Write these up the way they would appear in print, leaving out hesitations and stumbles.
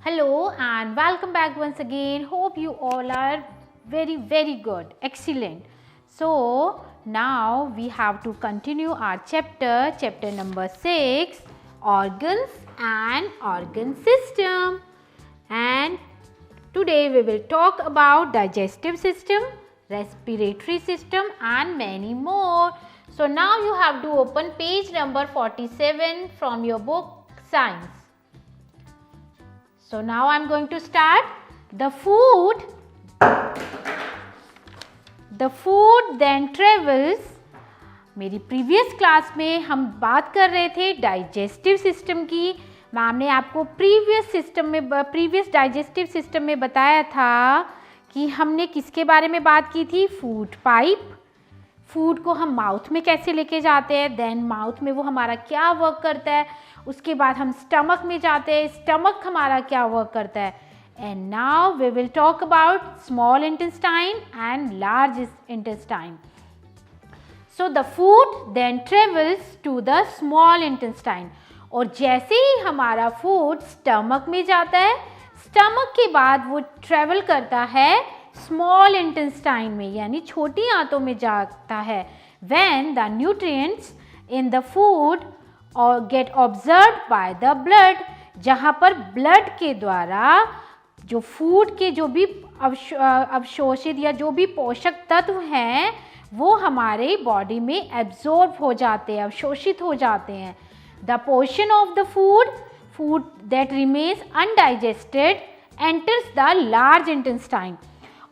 Hello and welcome back once again. Hope you all are very good. Excellent. So now we have to continue our chapter number 6, organs and organ system. And today we will talk about digestive system, respiratory system and many more. So now you have to open page number 47 from your book Science. So now I am going to start. The food then travels. मेरी previous class में हम बात कर रहे थे digestive system की. Ma'am ने आपको प्रीवियस डाइजेस्टिव सिस्टम में बताया था कि हमने किसके बारे में बात की थी. Food pipe. फूड को हम माउथ में कैसे लेके जाते हैं, देन माउथ में वो हमारा क्या वर्क करता है, उसके बाद हम स्टमक में जाते हैं, स्टमक हमारा क्या वर्क करता है. And now we will talk about small intestine and large intestine. So the food then travels to the small intestine. और जैसे ही हमारा फूड स्टमक में जाता है, स्टमक के बाद वो ट्रेवल करता है स्मॉल इंटेस्टाइन में, यानी छोटी आंतों में जाता है. When the nutrients in the food और get observed by the blood, जहाँ पर ब्लड के द्वारा जो फूड के जो भी अवशोषित या जो भी पोषक तत्व हैं वो हमारे बॉडी में एब्जॉर्ब हो जाते हैं, अवशोषित हो जाते हैं. The portion of the food that remains undigested enters the large intestine.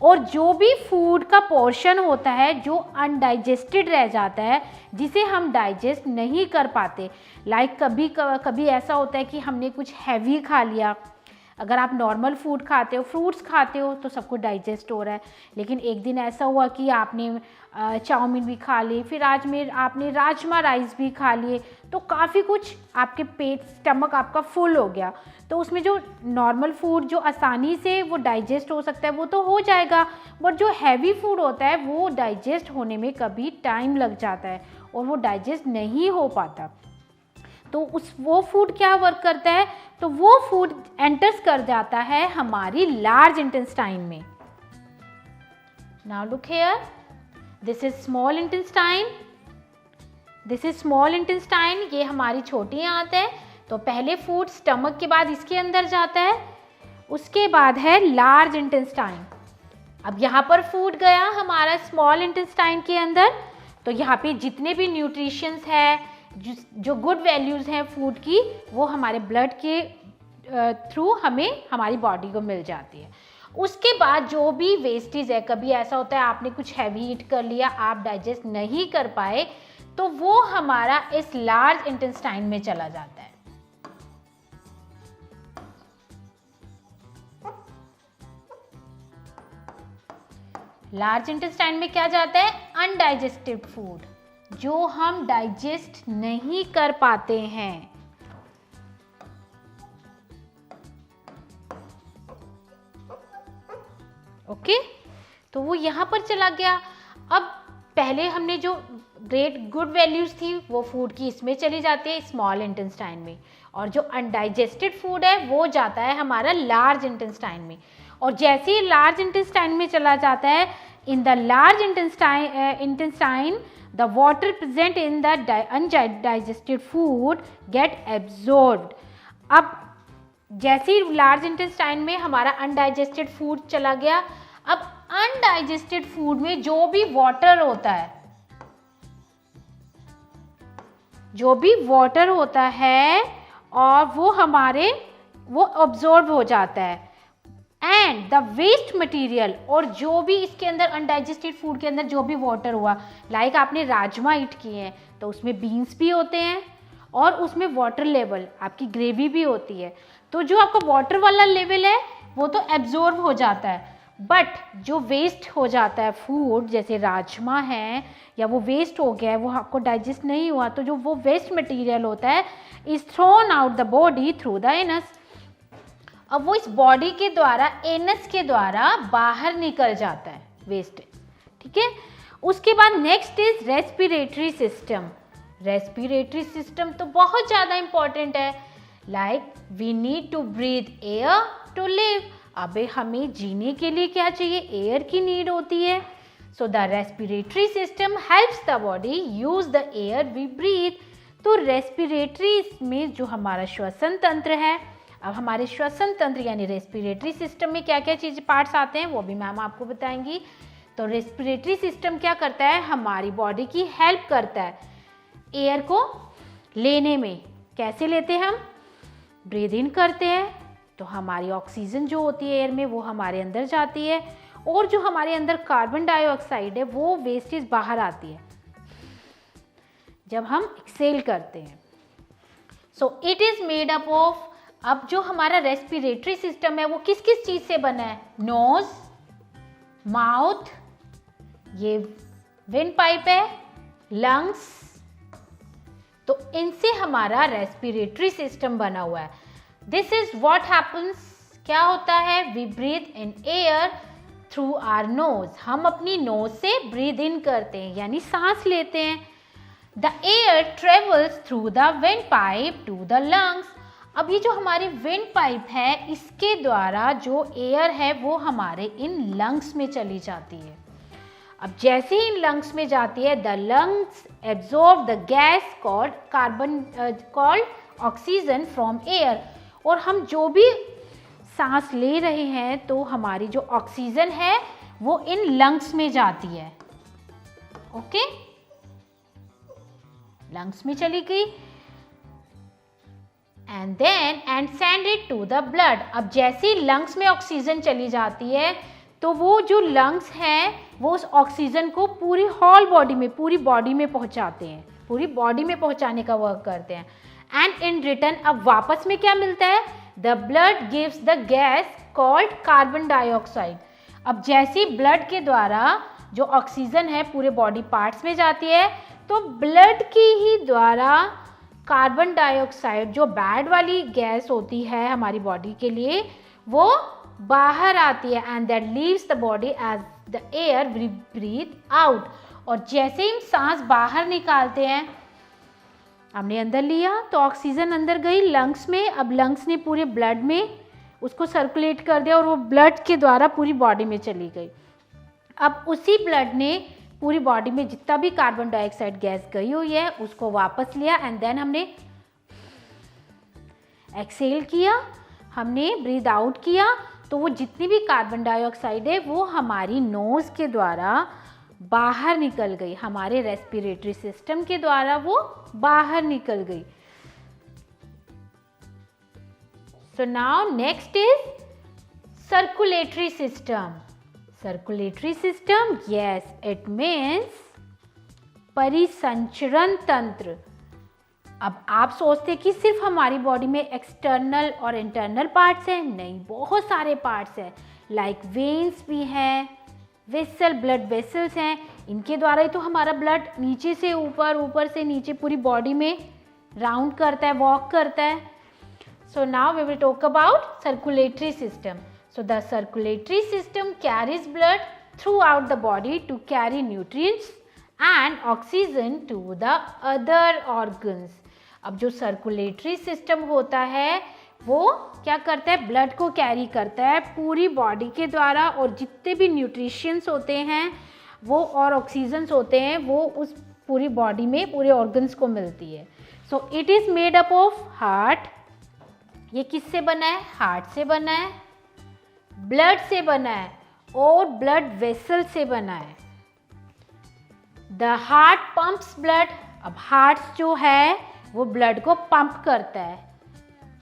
और जो भी फूड का पोर्शन होता है जो अनडाइजेस्टेड रह जाता है, जिसे हम डाइजेस्ट नहीं कर पाते, लाइक कभी ऐसा होता है कि हमने कुछ हैवी खा लिया. अगर आप नॉर्मल फूड खाते हो, फ्रूट्स खाते हो तो सबको डाइजेस्ट हो रहा है, लेकिन एक दिन ऐसा हुआ कि आपने चाउमीन भी खा ली, फिर आज में आपने राजमा राइस भी खा लिए, तो काफ़ी कुछ आपके पेट स्टमक आपका फुल हो गया. तो उसमें जो नॉर्मल फूड जो आसानी से वो डाइजेस्ट हो सकता है वो तो हो जाएगा, बट जो हैवी फूड होता है वो डाइजेस्ट होने में कभी टाइम लग जाता है और वो डाइजेस्ट नहीं हो पाता. तो वो फूड क्या वर्क करता है, तो वो फूड एंटर्स कर जाता है हमारी लार्ज इंटेस्टाइन में. Now look here, this is small intestine, this is small intestine. ये हमारी छोटी आंत है. तो पहले फूड स्टमक के बाद इसके अंदर जाता है, उसके बाद है लार्ज इंटेस्टाइन. अब यहाँ पर फूड गया हमारा स्मॉल इंटेस्टाइन के अंदर, तो यहाँ पे जितने भी न्यूट्रिशंस है, जो गुड वैल्यूज़ हैं फूड की, वो हमारे ब्लड के थ्रू हमें हमारी बॉडी को मिल जाती है. उसके बाद जो भी वेस्टेज है, कभी ऐसा होता है आपने कुछ हैवी ईट कर लिया, आप डाइजेस्ट नहीं कर पाए, तो वो हमारा इस लार्ज इंटेस्टाइन में चला जाता है. लार्ज इंटेस्टाइन में क्या जाता है, अनडाइजेस्टेड फूड, जो हम डाइजेस्ट नहीं कर पाते हैं. ओके, तो वो यहां पर चला गया. अब पहले हमने जो ग्रेट गुड वैल्यूज थी वो फूड की इसमें चली जाती है स्मॉल इंटेस्टाइन में, और जो अनडाइजेस्टेड फूड है वो जाता है हमारा लार्ज इंटेस्टाइन में. और जैसे ही लार्ज इंटेस्टाइन में चला जाता है, in the large intestine the water present in the undigested food get absorbed. अब जैसे ही लार्ज इंटेस्टाइन में हमारा अनडाइजेस्टेड फूड चला गया, अब अनडाइजेस्टेड फूड में जो भी वाटर होता है और वो अब्जॉर्ब हो जाता है. एंड द वेस्ट मटेरियल, और जो भी इसके अंदर अनडाइजेस्टेड फूड के अंदर जो भी वाटर हुआ, लाइक आपने राजमा ईट किए हैं तो उसमें बीन्स भी होते हैं और उसमें वाटर लेवल आपकी ग्रेवी भी होती है, तो जो आपका वाटर वाला लेवल है वो तो एब्जॉर्ब हो जाता है. बट जो वेस्ट हो जाता है फूड, जैसे राजमा है या वो वेस्ट हो गया है, वो आपको डाइजेस्ट नहीं हुआ, तो जो वो वेस्ट मटेरियल होता है is thrown out the body through the anus. अब वो इस बॉडी के द्वारा, एनस के द्वारा बाहर निकल जाता है वेस्ट. ठीक है. उसके बाद next is respiratory system. Respiratory system तो बहुत ज़्यादा इंपॉर्टेंट है. Like we need to breathe air to live. अबे हमें जीने के लिए क्या चाहिए? एयर की नीड होती है। So the respiratory system helps the body use the air we breathe. तो रेस्पिरेटरी में जो हमारा श्वसन तंत्र है, अब हमारे श्वसन तंत्र यानी रेस्पिरेटरी सिस्टम में क्या क्या चीज़ पार्ट्स आते हैं वो भी मैम आपको बताएंगी। तो रेस्पिरेटरी सिस्टम क्या करता है? हमारी बॉडी की हेल्प करता है एयर को लेने में। कैसे लेते हैं हम? ब्रीद इन करते हैं तो हमारी ऑक्सीजन जो होती है एयर में वो हमारे अंदर जाती है, और जो हमारे अंदर कार्बन डाइऑक्साइड है वो वेस्टेज बाहर आती है जब हम एक्सेल करते हैं। So it is made up of, अब जो हमारा रेस्पिरेटरी सिस्टम है वो किस किस चीज से बना है? नोज, माउथ, ये विंड पाइप है, लंग्स, तो इनसे हमारा रेस्पिरेटरी सिस्टम बना हुआ है। दिस इज व्हाट हैपन्स, क्या होता है? We breathe in air through our nose. हम अपनी नोज से ब्रीद इन करते हैं यानी सांस लेते हैं। The air travels through the windpipe to the lungs. अब ये जो हमारी विंड पाइप है इसके द्वारा जो एयर है वो हमारे इन लंग्स में चली जाती है। अब जैसे ही इन लंग्स में जाती है, the lungs absorb the gas called oxygen from air. और हम जो भी सांस ले रहे हैं तो हमारी जो ऑक्सीजन है वो इन लंग्स में जाती है। ओके, लंग्स में चली गई and send it to the blood. अब जैसे ही लंग्स में ऑक्सीजन चली जाती है तो वो जो लंग्स हैं वो उस ऑक्सीजन को पूरी होल बॉडी में, पूरी बॉडी में पहुंचाते हैं, पूरी बॉडी में पहुंचाने का वर्क करते हैं। एंड इन रिटर्न अब वापस में क्या मिलता है? The blood gives the gas called carbon dioxide. अब जैसे ब्लड के द्वारा जो ऑक्सीजन है पूरे बॉडी पार्ट्स में जाती है तो ब्लड की ही द्वारा कार्बन डाइऑक्साइड जो बैड वाली गैस होती है हमारी बॉडी के लिए वो बाहर आती है and that leaves the body as the air we breathe out. और जैसे ही हम सांस बाहर निकालते हैं, हमने अंदर लिया तो ऑक्सीजन अंदर गई लंग्स में। अब लंग्स ने पूरे ब्लड में उसको सर्कुलेट कर दिया और वो ब्लड के द्वारा पूरी बॉडी में चली गई। अब उसी ब्लड ने पूरी बॉडी में जितना भी कार्बन डाइऑक्साइड गैस गई हुई है उसको वापस लिया एंड देन हमने एक्सेल किया, हमने ब्रीद आउट किया। तो वो जितनी भी कार्बन डाइऑक्साइड है वो हमारी नोज के द्वारा बाहर निकल गई, हमारे रेस्पिरेटरी सिस्टम के द्वारा वो बाहर निकल गई। So now next is circulatory system. Circulatory system, yes, it means परिसंचरण तंत्र। अब आप सोचते कि सिर्फ हमारी बॉडी में एक्सटर्नल और इंटरनल पार्ट्स हैं, नहीं, बहुत सारे पार्ट्स हैं। लाइक वेन्स भी हैं, वेसल, ब्लड वेसल्स हैं, इनके द्वारा ही तो हमारा ब्लड नीचे से ऊपर, ऊपर से नीचे पूरी बॉडी में राउंड करता है, वॉक करता है। So now we will talk about circulatory system. So the circulatory system carries blood throughout the body to carry nutrients and oxygen to the other organs. अब जो सर्कुलेटरी सिस्टम होता है वो क्या करता है? ब्लड को कैरी करता है पूरी बॉडी के द्वारा, और जितने भी न्यूट्रिशंस होते हैं वो और ऑक्सीजन्स होते हैं वो उस पूरी बॉडी में पूरे ऑर्गन्स को मिलती है। So it is made up of heart. ये किससे बना है? हार्ट से बना है, ब्लड से बना है और ब्लड वेसल से बना है। The heart pumps blood. अब हार्ट जो है वो ब्लड को पंप करता है,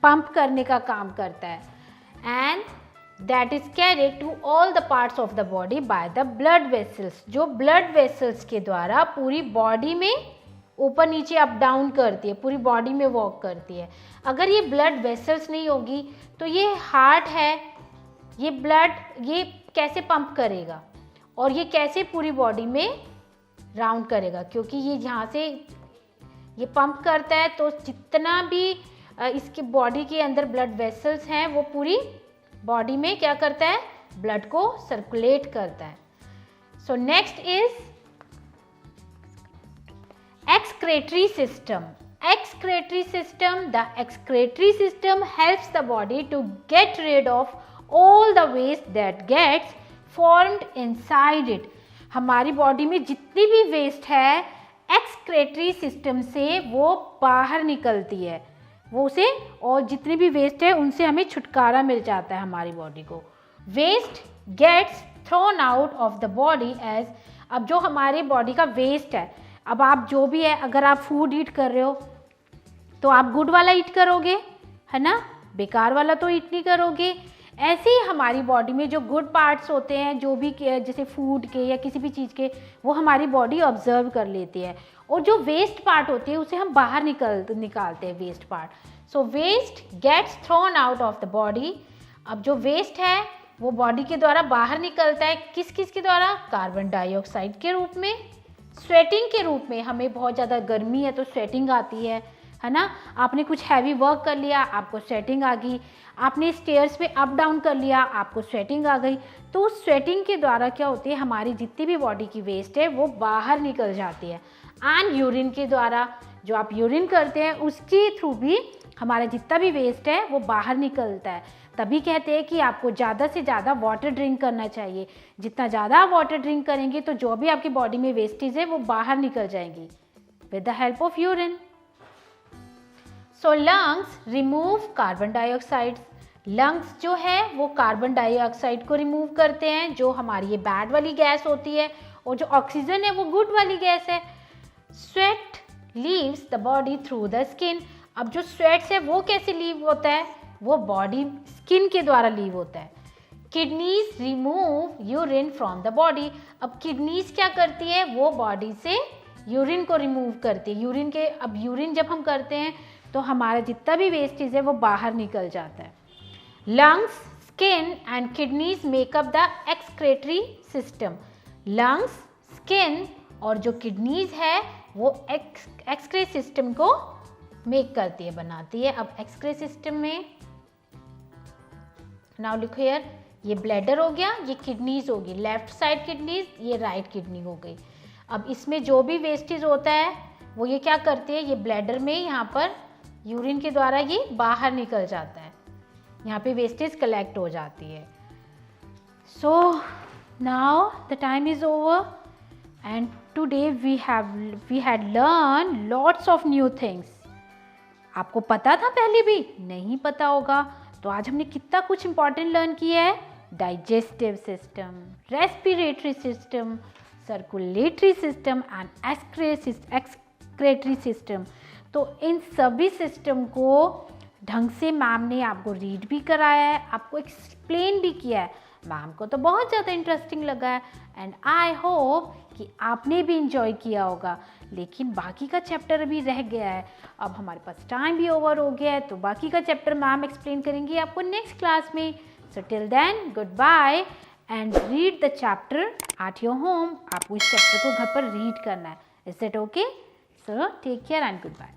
पंप करने का काम करता है, and that is carried to all the parts of the body by the blood vessels. जो ब्लड वेसल्स के द्वारा पूरी बॉडी में ऊपर नीचे अप डाउन करती है, पूरी बॉडी में वॉक करती है। अगर ये ब्लड वेसल्स नहीं होगी तो ये हार्ट है, ये ब्लड ये कैसे पंप करेगा और ये कैसे पूरी बॉडी में राउंड करेगा? क्योंकि ये यहाँ से ये पंप करता है तो जितना भी इसके बॉडी के अंदर ब्लड वेसल्स हैं वो पूरी बॉडी में क्या करता है? ब्लड को सर्कुलेट करता है। So next is excretory system. excretory system. The excretory system helps the body to get rid of all the waste that gets formed inside it. हमारी बॉडी में जितनी भी वेस्ट है एक्सक्रेटरी सिस्टम से वो बाहर निकलती है, वो उसे, और जितनी भी वेस्ट है उनसे हमें छुटकारा मिल जाता है हमारी बॉडी को. Waste gets thrown out of the body as, अब जो हमारी बॉडी का वेस्ट है, अब आप जो भी है, अगर आप फूड ईट कर रहे हो तो आप गुड वाला ईट करोगे, है ना, बेकार वाला तो ईट नहीं करोगे. ऐसे ही हमारी बॉडी में जो गुड पार्ट्स होते हैं, जो भी जैसे फूड के या किसी भी चीज़ के, वो हमारी बॉडी ऑब्जर्व कर लेती है, और जो वेस्ट पार्ट होती है उसे हम बाहर निकालते हैं waste part. So waste gets thrown out of the body. अब जो वेस्ट है वो बॉडी के द्वारा बाहर निकलता है, किस किस के द्वारा, कार्बन डाइऑक्साइड के रूप में, स्वेटिंग के रूप में, हमें बहुत ज़्यादा गर्मी है तो स्वेटिंग आती है ना, आपने कुछ हैवी वर्क कर लिया आपको स्वेटिंग आ गई, आपने स्टेयर्स पे अप डाउन कर लिया आपको स्वेटिंग आ गई. तो उस स्वेटिंग के द्वारा क्या होती है, हमारी जितनी भी बॉडी की वेस्ट है वो बाहर निकल जाती है. एंड यूरिन के द्वारा, जो आप यूरिन करते हैं उसके थ्रू भी हमारा जितना भी वेस्ट है वो बाहर निकलता है. तभी कहते हैं कि आपको ज़्यादा से ज़्यादा वाटर ड्रिंक करना चाहिए. जितना ज़्यादा आप वाटर ड्रिंक करेंगे तो जो भी आपकी बॉडी में वेस्टेज है वो बाहर निकल जाएंगी with the help of urine. So lungs remove carbon dioxide. Lungs जो है वो कार्बन डाइऑक्साइड को रिमूव करते हैं, जो हमारी ये बैड वाली गैस होती है, और जो ऑक्सीजन है वो गुड वाली गैस है. Sweat leaves the body through the skin. अब जो स्वेट्स है वो कैसे लीव होता है, वो बॉडी स्किन के द्वारा लीव होता है. Kidneys remove urine from the body. अब किडनीज क्या करती है, वो बॉडी से यूरिन को रिमूव करती है. यूरिन के, अब यूरिन जब हम करते हैं तो हमारा जितना भी वेस्टेज है वो बाहर निकल जाता है. Lungs, skin and kidneys makeup the excretory system. Lungs, skin और जो किडनीज है वो एक्सक्रे सिस्टम को मेक करती है, बनाती है. अब एक्सक्रे सिस्टम में नाउ लिखो हियर, ये ब्लैडर हो गया, ये किडनीज होगी, लेफ्ट साइड किडनीज, ये राइट किडनी हो गई. अब इसमें जो भी वेस्टेज होता है वो ये क्या करती है, ये ब्लैडर में यहाँ पर यूरिन के द्वारा ये बाहर निकल जाता है, यहाँ पे वेस्टेज कलेक्ट हो जाती है. So now the time is over and today we had learn lots of new things. आपको पता था पहले भी, नहीं पता होगा, तो आज हमने कितना कुछ इंपॉर्टेंट लर्न किया है. Digestive system, respiratory system, circulatory system and excretory system. तो इन सभी सिस्टम को ढंग से मैम ने आपको रीड भी कराया है, आपको एक्सप्लेन भी किया है. मैम को तो बहुत ज़्यादा इंटरेस्टिंग लगा है एंड आई होप कि आपने भी इंजॉय किया होगा. लेकिन बाकी का चैप्टर अभी रह गया है, अब हमारे पास टाइम भी ओवर हो गया है, तो बाकी का चैप्टर मैम एक्सप्लेन करेंगी आपको नेक्स्ट क्लास में. So till then good bye and read the chapter at your home. आपको इस चैप्टर को घर पर रीड करना है. Is it okay? So take care and good bye.